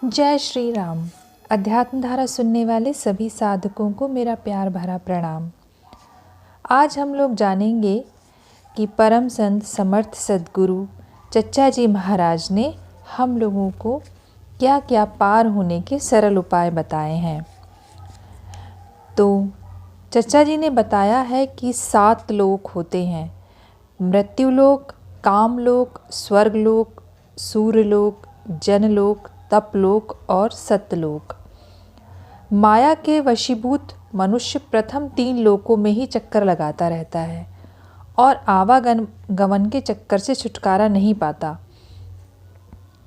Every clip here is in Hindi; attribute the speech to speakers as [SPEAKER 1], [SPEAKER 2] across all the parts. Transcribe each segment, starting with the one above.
[SPEAKER 1] जय श्री राम। अध्यात्म धारा सुनने वाले सभी साधकों को मेरा प्यार भरा प्रणाम। आज हम लोग जानेंगे कि परम संत समर्थ सद्गुरु चच्चा जी महाराज ने हम लोगों को क्या क्या पार होने के सरल उपाय बताए हैं। तो चच्चा जी ने बताया है कि 7 लोक होते हैं: मृत्युलोक, कामलोक, स्वर्गलोक, सूर्यलोक, जनलोक, तपलोक और सत्यलोक। माया के वशीभूत मनुष्य प्रथम 3 लोकों में ही चक्कर लगाता रहता है और आवागमन के चक्कर से छुटकारा नहीं पाता।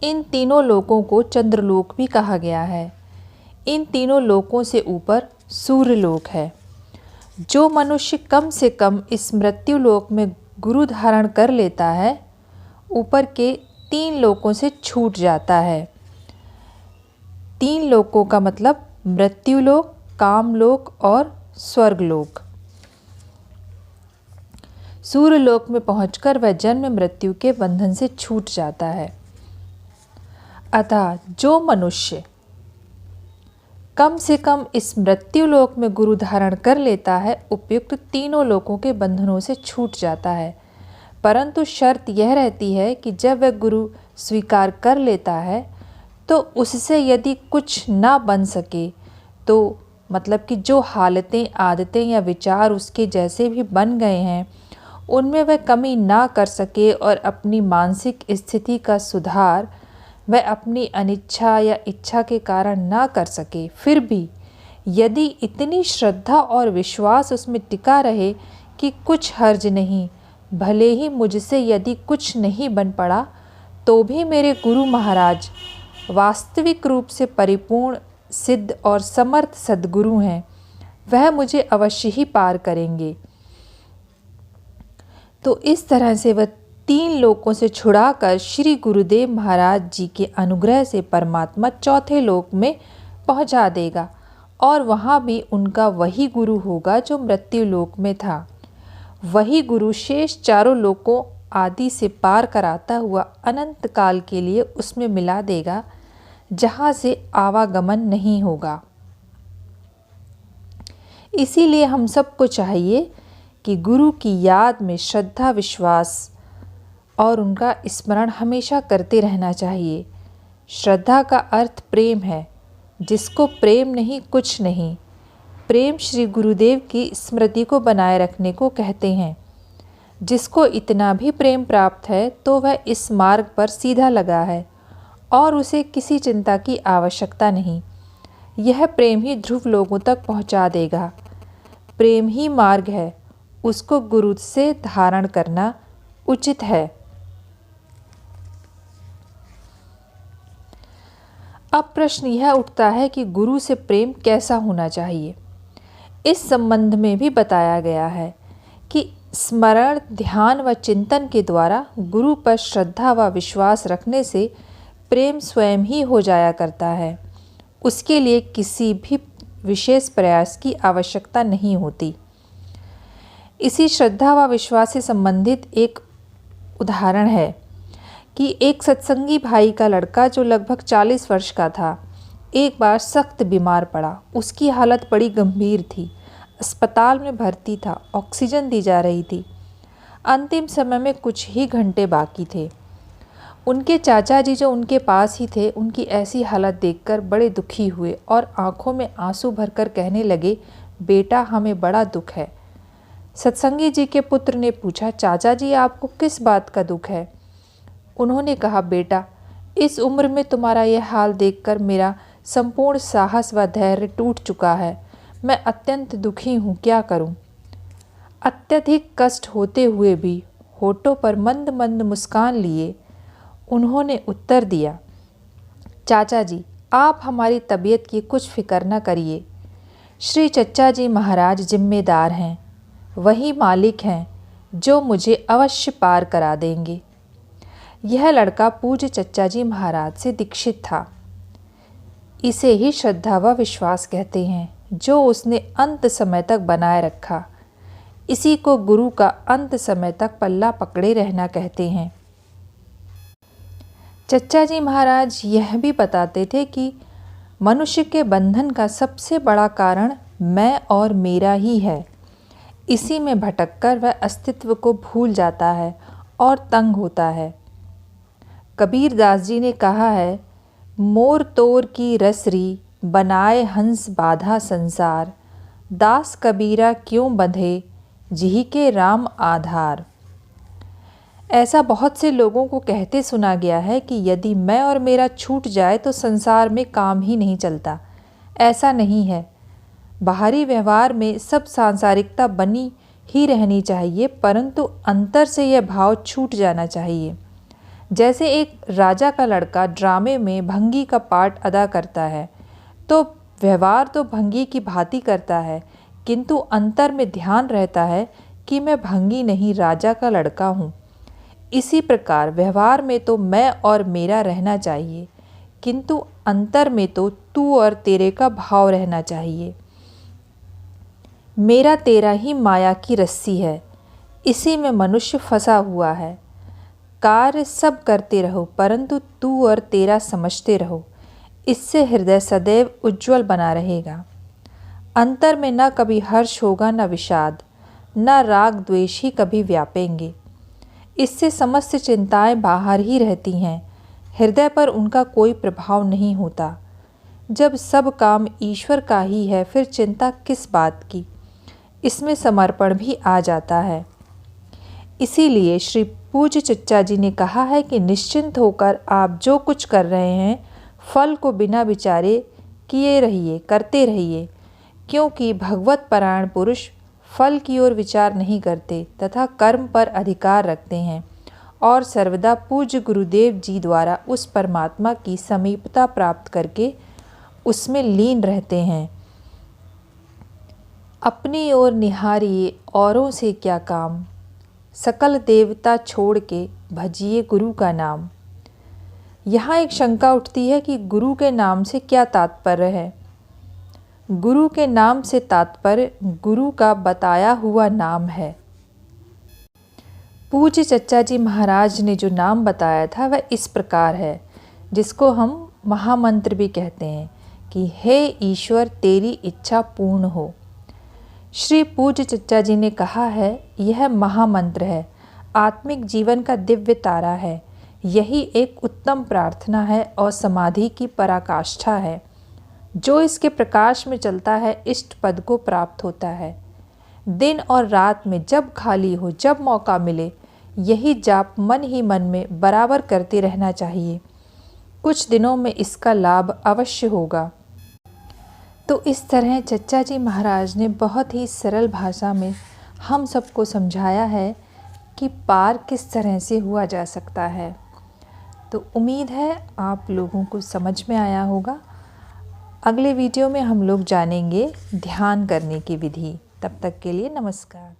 [SPEAKER 1] इन तीनों लोकों को चंद्रलोक भी कहा गया है। इन तीनों लोकों से ऊपर सूर्यलोक है। जो मनुष्य कम से कम इस मृत्युलोक में गुरु धारण कर लेता है, ऊपर के 3 लोकों से छूट जाता है। 3 लोकों का मतलब मृत्युलोक, कामलोक और स्वर्गलोक। सूर्यलोक में पहुंचकर वह जन्म मृत्यु के बंधन से छूट जाता है। अतः जो मनुष्य कम से कम इस मृत्युलोक में गुरु धारण कर लेता है, उपयुक्त तीनों लोकों के बंधनों से छूट जाता है। परंतु शर्त यह रहती है कि जब वह गुरु स्वीकार कर लेता है तो उससे यदि कुछ ना बन सके, तो मतलब कि जो हालतें, आदतें या विचार उसके जैसे भी बन गए हैं, उनमें वह कमी ना कर सके और अपनी मानसिक स्थिति का सुधार वह अपनी अनिच्छा या इच्छा के कारण ना कर सके, फिर भी यदि इतनी श्रद्धा और विश्वास उसमें टिका रहे कि कुछ हर्ज नहीं, भले ही मुझसे यदि कुछ नहीं बन पड़ा तो भी मेरे गुरु महाराज वास्तविक रूप से परिपूर्ण, सिद्ध और समर्थ सद्गुरु हैं, वह मुझे अवश्य ही पार करेंगे। तो इस तरह से वह 3 लोकों से छुड़ाकर श्री गुरुदेव महाराज जी के अनुग्रह से परमात्मा चौथे लोक में पहुंचा देगा और वहां भी उनका वही गुरु होगा जो मृत्यु लोक में था। वही गुरु शेष 4 लोकों आदि से पार कराता हुआ अनंत काल के लिए उसमें मिला देगा, जहां से आवागमन नहीं होगा। इसीलिए हम सबको चाहिए कि गुरु की याद में श्रद्धा, विश्वास और उनका स्मरण हमेशा करते रहना चाहिए। श्रद्धा का अर्थ प्रेम है। जिसको प्रेम नहीं, कुछ नहीं। प्रेम श्री गुरुदेव की स्मृति को बनाए रखने को कहते हैं। जिसको इतना भी प्रेम प्राप्त है तो वह इस मार्ग पर सीधा लगा है और उसे किसी चिंता की आवश्यकता नहीं। यह प्रेम ही ध्रुव लोगों तक पहुंचा देगा। प्रेम ही मार्ग है, उसको गुरु से धारण करना उचित है। अब प्रश्न यह उठता है कि गुरु से प्रेम कैसा होना चाहिए। इस संबंध में भी बताया गया है कि स्मरण, ध्यान व चिंतन के द्वारा गुरु पर श्रद्धा व विश्वास रखने से प्रेम स्वयं ही हो जाया करता है। उसके लिए किसी भी विशेष प्रयास की आवश्यकता नहीं होती। इसी श्रद्धा व विश्वास से संबंधित एक उदाहरण है कि एक सत्संगी भाई का लड़का जो लगभग 40 वर्ष का था, एक बार सख्त बीमार पड़ा। उसकी हालत बड़ी गंभीर थी। अस्पताल में भर्ती था। ऑक्सीजन दी जा रही थी। अंतिम समय में कुछ ही घंटे बाकी थे। उनके चाचा जी जो उनके पास ही थे, उनकी ऐसी हालत देखकर बड़े दुखी हुए और आंखों में आंसू भरकर कहने लगे, बेटा, हमें बड़ा दुख है। सत्संगी जी के पुत्र ने पूछा, चाचा जी, आपको किस बात का दुख है? उन्होंने कहा, बेटा, इस उम्र में तुम्हारा यह हाल देखकर मेरा संपूर्ण साहस व धैर्य टूट चुका है। मैं अत्यंत दुखी हूँ, क्या करूँ? अत्यधिक कष्ट होते हुए भी होठों पर मंद मंद मुस्कान लिए उन्होंने उत्तर दिया, चाचा जी, आप हमारी तबीयत की कुछ फिक्र न करिए। श्री चच्चा जी महाराज जिम्मेदार हैं। वही मालिक हैं जो मुझे अवश्य पार करा देंगे। यह लड़का पूज्य चच्चा जी महाराज से दीक्षित था। इसे ही श्रद्धा व विश्वास कहते हैं, जो उसने अंत समय तक बनाए रखा। इसी को गुरु का अंत समय तक पल्ला पकड़े रहना कहते हैं। चच्चा जी महाराज यह भी बताते थे कि मनुष्य के बंधन का सबसे बड़ा कारण मैं और मेरा ही है। इसी में भटककर वह अस्तित्व को भूल जाता है और तंग होता है। कबीर दास जी ने कहा है, मोर तोर की रसरी बनाए हंस बाधा संसार, दास कबीरा क्यों बंधे जिहि के राम आधार। ऐसा बहुत से लोगों को कहते सुना गया है कि यदि मैं और मेरा छूट जाए तो संसार में काम ही नहीं चलता। ऐसा नहीं है। बाहरी व्यवहार में सब सांसारिकता बनी ही रहनी चाहिए, परंतु अंतर से यह भाव छूट जाना चाहिए। जैसे एक राजा का लड़का ड्रामे में भंगी का पार्ट अदा करता है तो व्यवहार तो भंगी की भांति करता है, किंतु अंतर में ध्यान रहता है कि मैं भंगी नहीं, राजा का लड़का हूँ। इसी प्रकार व्यवहार में तो मैं और मेरा रहना चाहिए, किंतु अंतर में तो तू और तेरे का भाव रहना चाहिए। मेरा तेरा ही माया की रस्सी है, इसी में मनुष्य फंसा हुआ है। कार्य सब करते रहो, परंतु तू और तेरा समझते रहो। इससे हृदय सदैव उज्ज्वल बना रहेगा। अंतर में न कभी हर्ष होगा, न विषाद, न राग द्वेष ही कभी व्यापेंगे। इससे समस्त चिंताएं बाहर ही रहती हैं, हृदय पर उनका कोई प्रभाव नहीं होता। जब सब काम ईश्वर का ही है, फिर चिंता किस बात की। इसमें समर्पण भी आ जाता है। इसीलिए श्री पूज्य चच्चा जी ने कहा है कि निश्चिंत होकर आप जो कुछ कर रहे हैं, फल को बिना विचारे किए रहिए, करते रहिए, क्योंकि भगवत परायण पुरुष फल की ओर विचार नहीं करते तथा कर्म पर अधिकार रखते हैं और सर्वदा पूज्य गुरुदेव जी द्वारा उस परमात्मा की समीपता प्राप्त करके उसमें लीन रहते हैं। अपनी ओर निहारिए, औरों से क्या काम, सकल देवता छोड़ के भजिए गुरु का नाम। यहाँ एक शंका उठती है कि गुरु के नाम से क्या तात्पर्य है। गुरु के नाम से तात्पर्य गुरु का बताया हुआ नाम है। पूज्य चच्चा जी महाराज ने जो नाम बताया था वह इस प्रकार है, जिसको हम महामंत्र भी कहते हैं कि हे ईश्वर तेरी इच्छा पूर्ण हो। श्री पूज्य चच्चा जी ने कहा है, यह महामंत्र है, आत्मिक जीवन का दिव्य तारा है। यही एक उत्तम प्रार्थना है और समाधि की पराकाष्ठा है। जो इसके प्रकाश में चलता है इष्ट पद को प्राप्त होता है। दिन और रात में जब खाली हो, जब मौका मिले, यही जाप मन ही मन में बराबर करते रहना चाहिए। कुछ दिनों में इसका लाभ अवश्य होगा। तो इस तरह चच्चा जी महाराज ने बहुत ही सरल भाषा में हम सबको समझाया है कि पार किस तरह से हुआ जा सकता है। तो उम्मीद है आप लोगों को समझ में आया होगा। अगले वीडियो में हम लोग जानेंगे ध्यान करने की विधि। तब तक के लिए नमस्कार।